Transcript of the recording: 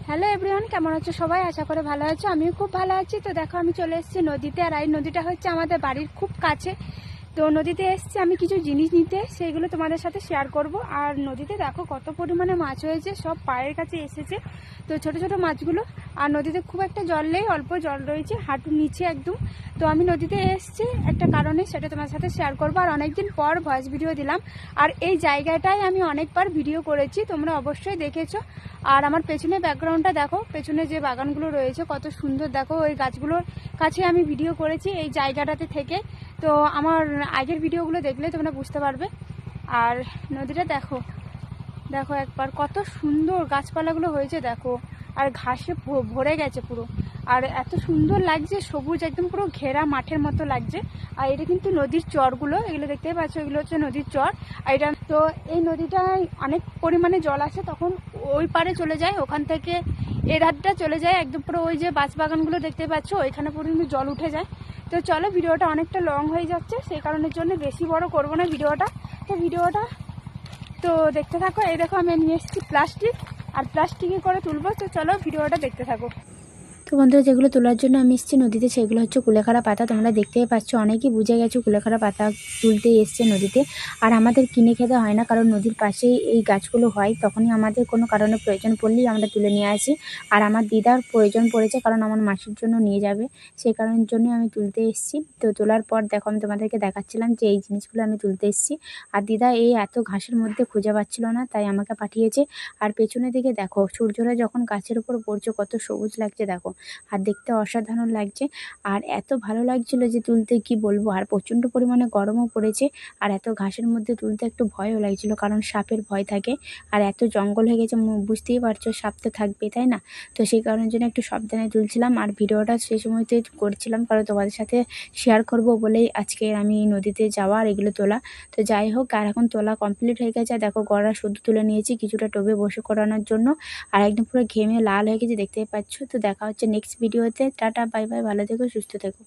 Hello everyone, কেমন আছো সবাই? আশা করে ভালো আছো। আমিও খুব ভালো আছি। তো দেখো, আমি চলে এসেছি নদীতে। আর এই নদীটা হচ্ছে আমাদের বাড়ির খুব কাছে। তো নদীতে এসেছি আমি কিছু জিনিস নিতে, সেইগুলো তোমাদের সাথে শেয়ার করব। আর নদীতে দেখো কত পরিমাণে মাছ হয়েছে, সব পায়ের কাছে এসেছে। তো ছোট ছোট মাছগুলো। আর নদীতে খুব একটা জল নেই, অল্প জল রয়েছে, হাঁটুর নিচে একদম। তো আমি নদীতে এসেছি একটা কারণে, সেটা তোমার সাথে শেয়ার করবো। আর অনেকদিন পর ভয়েস ভিডিও দিলাম। আর এই জায়গাটায় আমি অনেকবার ভিডিও করেছি, তোমরা অবশ্যই দেখেছো। আর আমার পেছনে ব্যাকগ্রাউন্ডটা দেখো, পেছনে যে বাগানগুলো রয়েছে কত সুন্দর। দেখো ওই গাছগুলোর কাছে আমি ভিডিও করেছি এই জায়গাটাতে থেকে। তো আমার আগের ভিডিওগুলো দেখলে তোমরা বুঝতে পারবে। আর নদীটা দেখো, দেখো একবার কত সুন্দর গাছপালাগুলো হয়েছে দেখো। আর ঘাসে ভরে গেছে পুরো। আর এত সুন্দর লাগছে, সবুজ একদম পুরো ঘেরা মাঠের মতো লাগছে। আর এটা কিন্তু নদীর চরগুলো, এগুলো দেখতেই পাচ্ছ, এগুলো হচ্ছে নদীর চর। আর এটা তো এই নদীটায় অনেক পরিমাণে জল আসে, তখন ওই পারে চলে যায়, ওখান থেকে এই ধারটা চলে যায় একদম পুরো ওই যে বাগানগুলো দেখতে পাচ্ছ, ওইখানে পর্যন্ত জল উঠে যায়। তো চলো, ভিডিওটা অনেকটা লং হয়ে যাচ্ছে, সেই কারণের জন্য বেশি বড় করবো না ভিডিওটা। তো ভিডিওটা তো দেখতে থাকো। এই দেখো, আমি নিয়ে এসেছি প্লাস্টিক, আর প্লাস্টিকে করে তুলবো। তো চলো ভিডিওটা দেখতে থাকো। তো বন্ধুরা, যেগুলো তোলার জন্য আমি এসেছি নদীতে, সেগুলো হচ্ছে কুলেখাড়া পাতা। তোমরা দেখতেই পাচ্ছ, অনেকেই বুঝে গেছো কুলেখাড়া পাতা তুলতে এসছে নদীতে। আর আমাদের কিনে খেতে হয় না, কারণ নদীর পাশেই এই গাছগুলো হয়। তখনই আমাদের কোনো কারণে প্রয়োজন পড়লেই আমরা তুলে নিয়ে আসি। আর আমার দিদার প্রয়োজন পড়েছে, কারণ আমার মাসির জন্য নিয়ে যাবে, সেই কারণের জন্য আমি তুলতে এসেছি। তো তোলার পর দেখো, আমি তোমাদেরকে দেখাচ্ছিলাম যে এই জিনিসগুলো আমি তুলতে এসেছি। আর দিদা এই এত ঘাসের মধ্যে খুঁজে পাচ্ছিল না, তাই আমাকে পাঠিয়েছে। আর পেছনের দিকে দেখো, সূর্যটা যখন গাছের উপর পড়ছে কত সবুজ লাগছে দেখো। আর দেখতে অসাধারণ লাগছে। আর এত ভালো লাগছিল যে তুলতে কি বলবো। আর প্রচণ্ড পরিমাণে গরমও পড়েছে। আর এত ঘাসের মধ্যে তুলতে একটু ভয়ও লাগছিল, কারণ সাপের ভয় থাকে। আর এত জঙ্গল হয়ে গেছে, বুঝতেই পারছো সাপ তো থাকবে, তাই না? তো সেই কারণের জন্য একটু সাবধানে তুলছিলাম। আর ভিডিওটা সেই সময়তে করছিলাম, কারণ তোমাদের সাথে শেয়ার করব বলেই আজকে আমি নদীতে যাওয়া আর এগুলো তোলা। তো যাই হোক, আর এখন তোলা কমপ্লিট হয়ে গেছে। দেখো, গড়া শুদ্ধ তুলে নিয়েছি কিছুটা টবে বসে করানোর জন্য। আর একদম পুরো ঘেমে লাল হয়ে গেছে, দেখতেই পাচ্ছ। তো দেখা হচ্ছে নেক্সট ভিডিওতে। টাটা, বাই বাই, ভালো থেকো, সুস্থ থেকো।